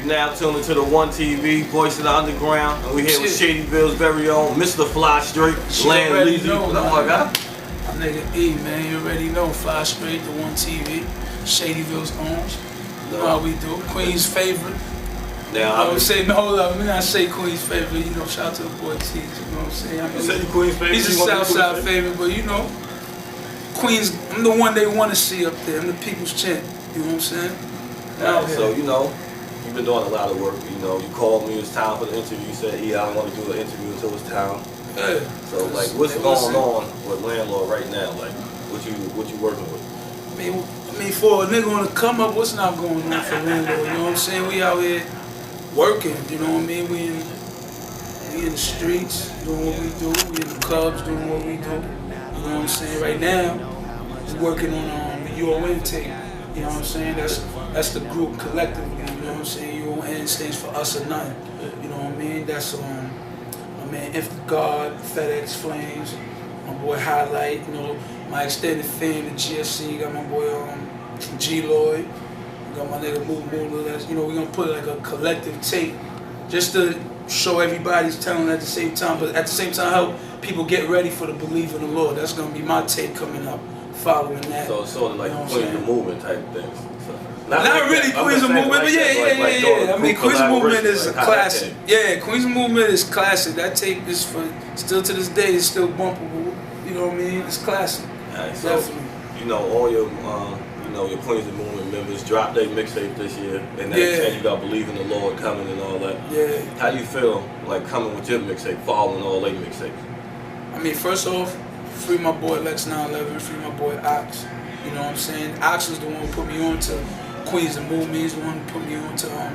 You're now tuned into the One TV, Voice of the Underground, and we're here with Shadyville's very own Mr. Fly Straight, LandLord. What up, my guy? I'm nigga E, man. You already know Fly Straight, the One TV, Shadyville's own. You know how we do. Queen's favorite. Now, I would say, no, hold up, I mean, I say Queen's favorite, you know, shout out to the boy T, you know what I'm saying? I mean, you say Queen's favorite? He's a Southside favorite, but you know, Queens, I'm the one they want to see up there. I'm the people's champ, you know what I'm saying? Right, so, you know, you've been doing a lot of work, you know, you called me, it's time for the interview, you said, yeah, I don't want to do an interview until it's time. Yeah. So, like, what's going on with LandLord right now? Like, what you working with? I mean, for a nigga on the come up, what's not going on for LandLord, you know what I'm saying? We out here working, you know what I mean? We in the streets doing what we do. We in the clubs doing what we do. You know what I'm saying? Right now, we're working on the UN tape. You know what I'm saying? That's the group collectively. You know what I'm saying? UN stands for us or nothing. You know what I mean? That's my man If the God, FedEx Flames, my boy Highlight. You know, my extended fam, the GSC. Got my boy G Lloyd. Got my nigga Moo. You know, we're gonna put like a collective tape just to show everybody's talent at the same time, but at the same time help people get ready for the Believe in the Lord. That's gonna be my tape coming up following that. So it's sort of like Queens of Movement type things. So, not like really Queens of Movement, but yeah. I mean, Queens of Movement is a classic. Yeah, Queens of Movement is classic. That tape is still to this day is still bumpable. You know what I mean? It's classic. Right, so, definitely. You know, all your your Queens of Movement members dropped their mixtape this year, and that you got Believe in the Lord coming and all that. Yeah. How do you feel like coming with your mixtape, following all their mixtapes? I mean, first off, free my boy Lex 911, free my boy Ox. You know what I'm saying? Ox was the one who put me on to Queens of Movement. He's the one who put me on to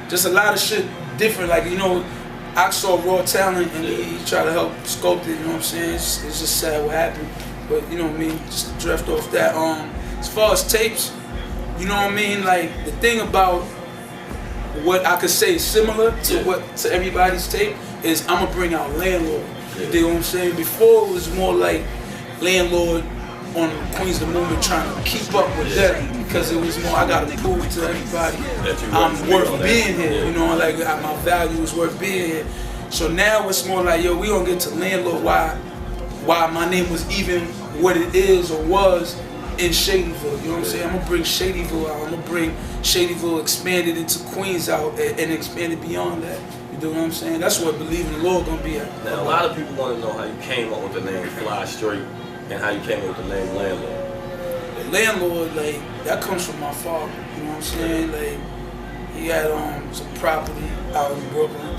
just a lot of shit different. Like, you know, Ox saw raw talent and he tried to help sculpt it. You know what I'm saying? It's just sad what happened. But you know what I mean? Just to drift off that. As far as tapes, you know what I mean? Like, the thing about what I could say is similar to everybody's tape is I'm gonna bring out LandLord. You dig what I'm saying? Before it was more like LandLord on Queens of the Movement trying to keep up with them, because it was more I gotta prove to everybody I'm worth being here. You know, like my value is worth being here. So now it's more like, yo, we gonna get to LandLord why my name was even what it is or was in Shadyville. You know what I'm saying? I'm gonna bring Shadyville out. I'm gonna bring Shadyville expanded into Queens out and expanded beyond that. You know what I'm saying? That's what Believe in the Lord gonna be at. Now, a lot of people want to know how you came up with the name Fly Straight and how you came up with the name LandLord. LandLord, like, that comes from my father. You know what I'm saying? Like, he had some property out in Brooklyn.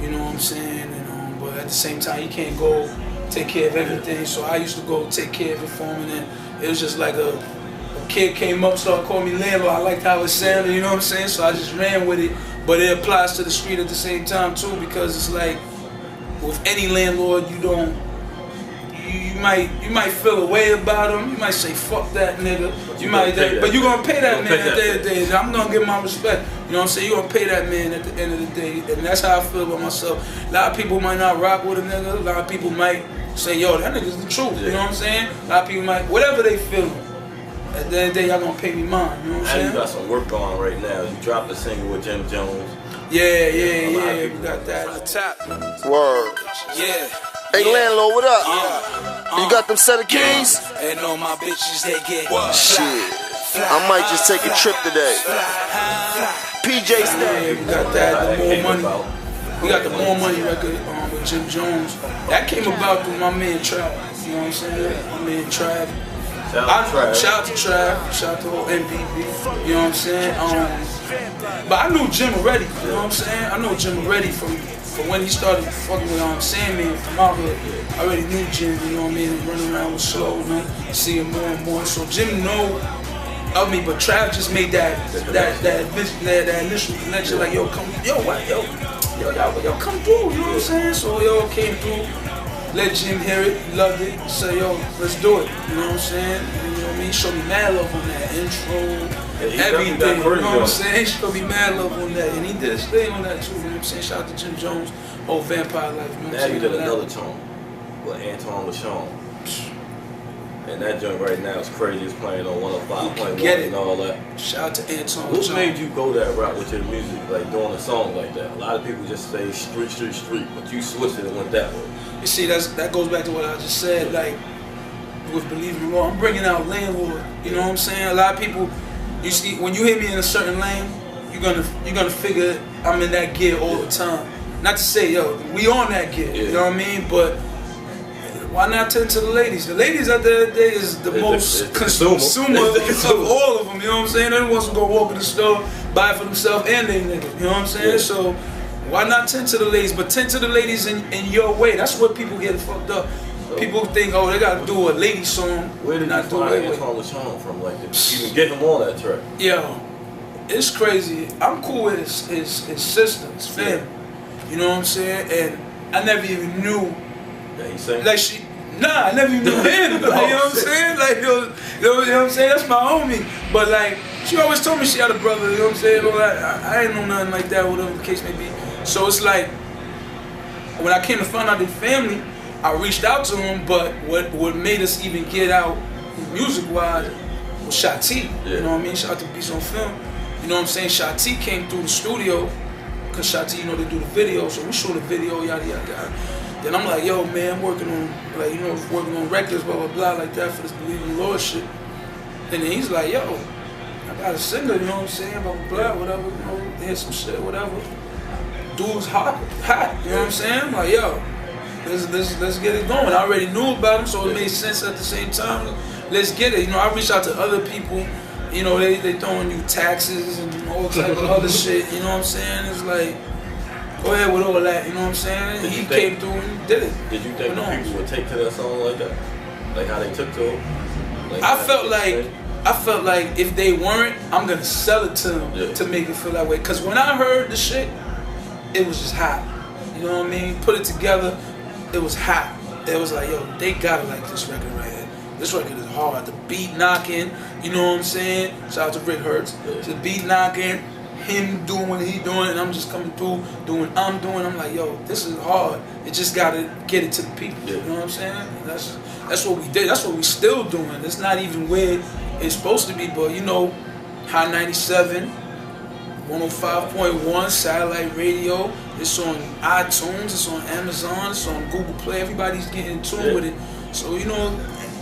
You know what I'm saying? And but at the same time, he can't go take care of everything. So I used to go take care of it for him, and then it was just like a kid came up, started calling me LandLord. I liked how it sounded, you know what I'm saying? So I just ran with it. But it applies to the street at the same time too, because it's like with any landlord, you might feel a way about him. You might say fuck that nigga. But you're gonna pay that man at the end of the day. I'm gonna give him my respect. You know what I'm saying? You're gonna pay that man at the end of the day, and that's how I feel about myself. A lot of people might not rock with a nigga. A lot of people might say, yo, that nigga's the truth. You know what I'm saying? A lot of people might, whatever they feel. At the end of the day, y'all gonna pay me mine. You know what I'm saying? You got some work going right now. You dropped a single with Jim Jones. Yeah. We got that on the top. Word. Yeah. Hey, LandLord, what up? You got them set of keys? And all my bitches, they get shit. I might just take a trip today. PJ Stay. We got that. The More Money. We got the More Money record with Jim Jones. That came about through my man Trav. You know what I'm saying? My man Trav. Shout out to Trav, shout out to whole MPB, you know what I'm saying? But I knew Jim already, you know what I'm saying? I know Jim already from when he started fucking with Sandman from out here. I already knew Jim, you know what I mean? Running around with Slow, you know, seeing more and more. So Jim know of me, but Trav just made that initial connection, like, yo, come, yo, come through, you know what I'm saying? So y'all came through. Let Jim hear it, loved it, say, yo, let's do it. You know what I'm saying? You know what I mean? Show me mad love on that intro, everything. You know what I'm saying? Show me mad love on that. And he did his thing on that too, you know what I'm saying? Shout out to Jim Jones, whole Vampire Life. You know what I'm saying? Now you did another tone with Antoine LaShawn. And that joint right now is crazy. It's playing on 105.1 Get it. and all that. Shout out to Anton. What made you go that route with your music, like doing a song like that? A lot of people just say street, but you switched it and went that way. You see, that goes back to what I just said. Like with Believe in the Lord, I'm bringing out LandLord. You know what I'm saying? A lot of people, you see, when you hear me in a certain lane, you're gonna figure I'm in that gear all the time. Not to say, yo, we on that gear. You know what I mean? But why not tend to the ladies? The ladies at the end of the day is the most consumer of all of them. You know what I'm saying? They wants to go walk in the store, buy it for themselves and they nigga. You know what I'm saying? Yeah. So why not tend to the ladies? But tend to the ladies in your way. That's what people get fucked up. So people think, oh, they gotta do a lady song. Where did you find Anton LaShawn from? Like, even get him on that track? Yo, it's crazy. I'm cool with his sister, his family. You know what I'm saying? And I never even knew. Yeah, he sang? Like I never even knew him. Like, you know what I'm saying? Like, you know what I'm saying? That's my homie. But like, she always told me she had a brother. You know what I'm saying? I ain't know nothing like that, whatever the case may be. So it's like, when I came to find out their family, I reached out to him. But what made us even get out music-wise was Shati. Yeah. You know what I mean? Shout out to Beats on Film. You know what I'm saying? Shati came through the studio. Cause Shati, you know, they do the video, so we shoot a video, yada yada yada. Then I'm like, yo, man, I'm working on, like, you know, working on records, blah blah blah, like that for this Believe in the Lord shit. And then he's like, yo, I got a singer, you know what I'm saying, blah blah blah, whatever, you know, here's some shit, whatever. Dude's hot, you know what I'm saying? I'm like, yo, let's get it going. I already knew about him, so it made sense at the same time. Let's get it. You know, I reached out to other people. You know, they throwing you taxes and all type of other shit, you know what I'm saying? It's like, go ahead with all that, you know what I'm saying? He came through and did it. Did you think people would take to that song like that? Like how they took to it? Like I felt like if they weren't, I'm gonna sell it to them to make it feel that way. Cause when I heard the shit, it was just hot. You know what I mean? Put it together, it was hot. It was like, yo, they gotta like this record right here. This record is hard. The beat knocking, you know what I'm saying? Shout out to Rick Hertz. The beat knocking, him doing what he doing, and I'm just coming through doing what I'm doing. I'm like, yo, this is hard. It just gotta get it to the people. You know what I'm saying? And that's what we did. That's what we still doing. It's not even where it's supposed to be, but you know, High 97, 105.1 satellite radio. It's on iTunes. It's on Amazon. It's on Google Play. Everybody's getting in tune with it. So you know.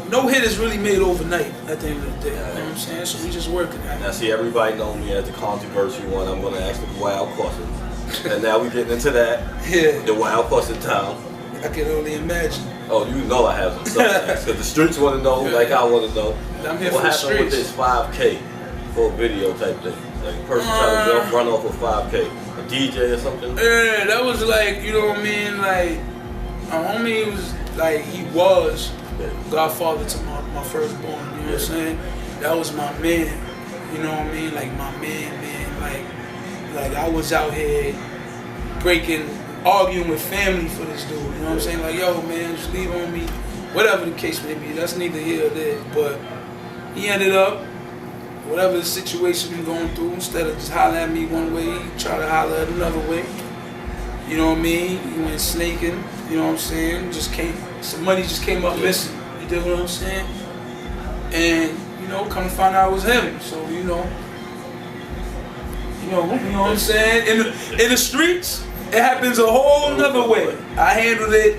No hit is really made overnight at the end of the day, you know what I'm saying? So we just working at it. Now see, everybody know me as the controversial one. I'm gonna ask the wild questions. And now we getting into that. Yeah. The wild question time. I can only imagine. Oh, you know I have some stuff to ask. Cause the streets wanna know, like I wanna know. I'm here what for the happened with this 5K for a video type thing? Like a person trying to run off with 5K. A DJ or something? Yeah, that was like, you know what I mean? Like, my homie was like, he was godfather to my firstborn, you know what I'm saying? That was my man, you know what I mean? Like my man, like I was out here arguing with family for this dude, you know what I'm saying? Like, yo man, just leave on me, whatever the case may be, that's neither here or there. But he ended up, whatever the situation been going through, instead of just hollering at me one way, he tried to holler at another way. You know what I mean? He went snaking, you know what I'm saying? Some money just came up missing. You dig what I'm saying? And, you know, come to find out it was him. So, you know what I'm saying? In the streets, it happens a whole nother way. I handled it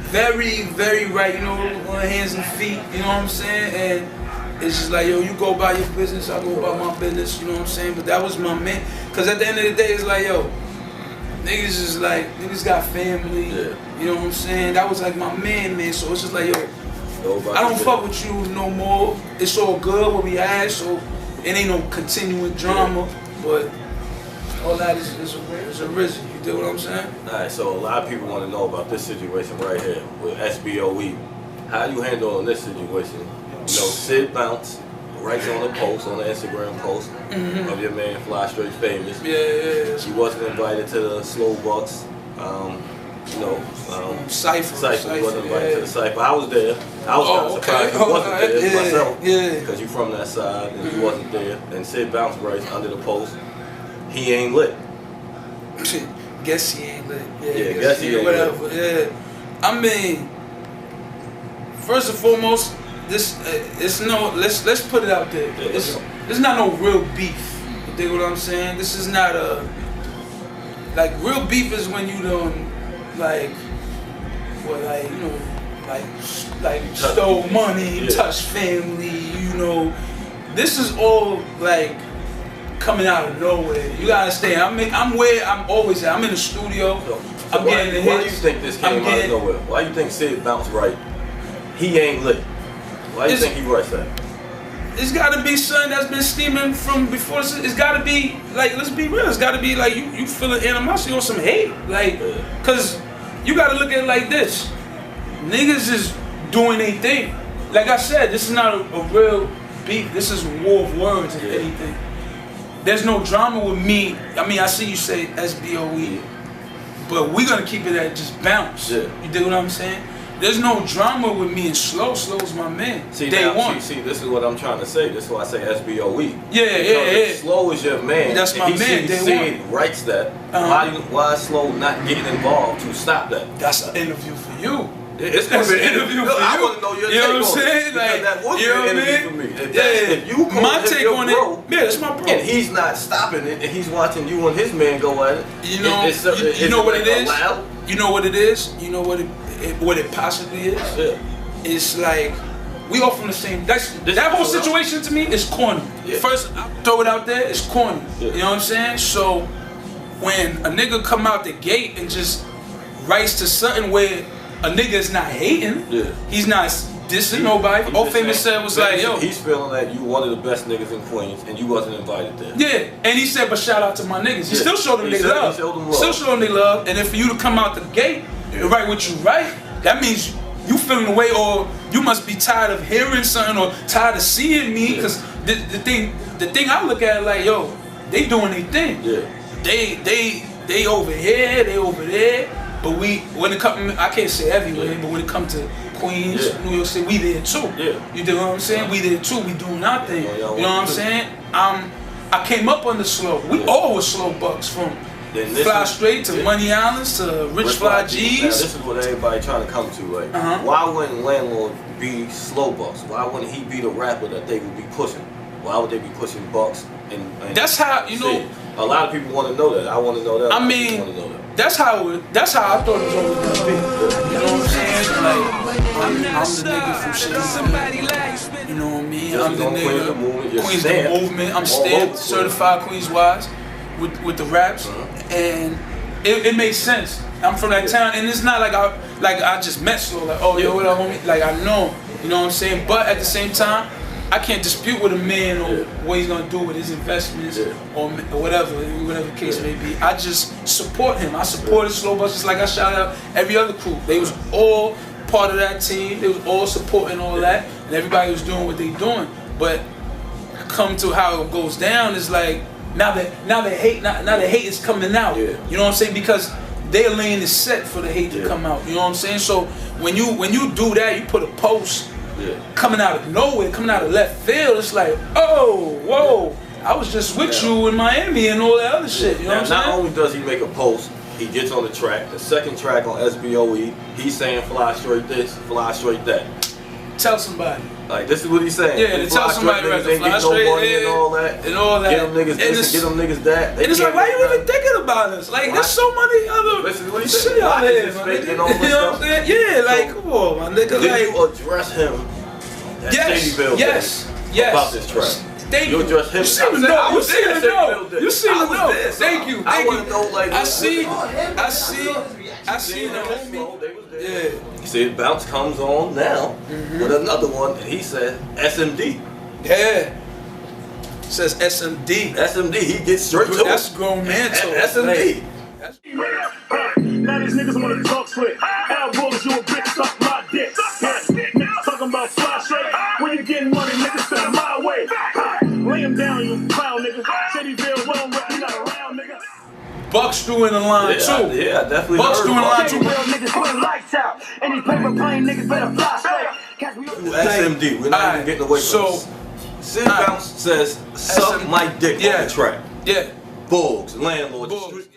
very, very right, you know, on hands and feet, you know what I'm saying? And it's just like, yo, you go about your business, I go about my business, you know what I'm saying? But that was my man. Because at the end of the day, it's like, yo, niggas got family, you know what I'm saying? That was like my man, so it's just like, yo, I don't fuck with you no more. It's all good what we had, so it ain't no continuing drama, but all that is arisen, you dig what I'm saying? Alright, so a lot of people want to know about this situation right here with SBOE. How you handling this situation? You know, Sid Bounce writes on the post, on the Instagram post of your man Fly Straight Famous. Yeah. She wasn't invited to the Slow Bucks. Cypher. He wasn't invited to the Cypher. I was there. I was kind of surprised he wasn't there myself. Because you from that side and he wasn't there. And Sid Bounce writes under the post, he ain't lit. Guess he ain't lit. Guess he ain't whatever. lit. Yeah. I mean, first and foremost, this it's no. Let's put it out there. It's not no real beef. You dig what I'm saying? This is not a like real beef is when you don't like what like you know like stole money, touch family. You know, this is all like coming out of nowhere. You gotta understand. I'm where I'm always at. I'm in the studio. So why do you think this came out of nowhere? Why do you think Sid bounced right? He ain't lit. Why do you think he writes that? It's gotta be something that's been steaming from before. It's gotta be like, let's be real. It's gotta be like you feeling animosity or some hate, like, cause you gotta look at it like this. Niggas is doing their thing. Like I said, this is not a real beef. This is war of words and anything. There's no drama with me. I mean, I see you say SBOE, but we're gonna keep it at just bounce. You dig what I'm saying? There's no drama with me and Slow. Slow's my man. See, Day one. See, this is what I'm trying to say. This is why I say SBOE. Yeah. Slow is your man. That's my man. Sid writes that. Why is Slow not getting involved to stop that? That's an interview for you. It's gonna be an interview for you. I want to know your take on it. You know what I'm saying? Like, that would be an interview for me. If you call my take on it, that's my bro. And he's not stopping it, and he's watching you and his man go at it. You know, you know what it is? You know what it is? You know what it possibly is? Yeah. It's like we all from the same. That whole situation to me is corny. Yeah. First, I throw it out there. It's corny. Yeah. You know what I'm saying? So when a nigga come out the gate and just writes to something where a nigga is not hating, he's not dissing nobody. All Famous said was like, yo, he's feeling that you one of the best niggas in Queens and you wasn't invited there. Yeah, and he said, but shout out to my niggas. He still showed them they love. Still showed them they love. And then for you to come out the gate and write what you write, that means you feeling the way, or you must be tired of hearing something or tired of seeing me. Because the thing I look at like, yo, they doing their thing. Yeah. They over here, they over there. But when it comes, I can't say everywhere, but when it comes to Queens, New York City, we there too. You know what I'm saying? We there too. We doing our thing. You know what I'm saying? I came up on the Slow. We all were Slow bucks from Fly Straight to Money Islands to Rich Fly G's. Now, this is what everybody trying to come to, right? Why wouldn't LandLord be Slow Bucks? Why wouldn't he be the rapper that they would be pushing? Why would they be pushing Bucks? And that's how, you know. A lot of people want to know that. I want to know that. I mean, that's how I thought it was always gonna be. You know what I'm saying? Like, I'm the nigga from shit. You know what I mean? I'm the nigga. Queens the movement. I'm stamped, certified Queens wise with the raps, and it makes sense. I'm from that town, and it's not like I just met Slow. Like, oh, yo, what up, homie? Like, I know. You know what I'm saying? But at the same time, I can't dispute with a man or what he's gonna do with his investments or whatever the case may be. I just support him. I supported Slow Bucks just like I shout out every other crew. They was all part of that team. They was all supporting all that, and everybody was doing what they doing. But come to how it goes down is like now the hate is coming out. You know what I'm saying? Because they're laying the set for the hate to come out. You know what I'm saying? So when you do that, you put a post. Coming out of nowhere, coming out of left field, it's like, oh, whoa, I was just with you in Miami and all that other shit. You know what I'm saying? Not only does he make a post, he gets on the track. The second track on SBOE, he's saying fly straight this, fly straight that. Tell somebody. Like, this is what he's saying. Yeah, to tell somebody right, ain't fly straight, no money and all that. And all that. Get them niggas this, get them niggas that. And it's like, why you even thinking about us? Like, there's so many other shit out there, man. You know what I'm saying? Yeah, like, come on, my nigga. Did you address him at Shadyville yes. about this track? Thank you. You address him. You seem to know. You seem to know. You seem to know. Thank you. I want to know, like, I see the homie. Yeah. Sid Bounce comes on now with another one, and he said SMD. Yeah. Says SMD. SMD. He gets straight to it. That's grown man talk. SMD. Now these niggas wanna talk slick. Al Bulls, you a bitch, suck my dick. Niggas talking about fly straight. When you getting money, niggas send my way. Lay him down, you clown nigga. Shadyville, well, you not around, nigga. Bucks threw in the line too. Yeah, definitely. Bucks threw in the line too. Niggas putting lights out. And these paper plane niggas better fly straight. SMD, we're not even getting away from this. Sid Bounce says, suck my dick on the track. Yeah. Bugs, LandLord.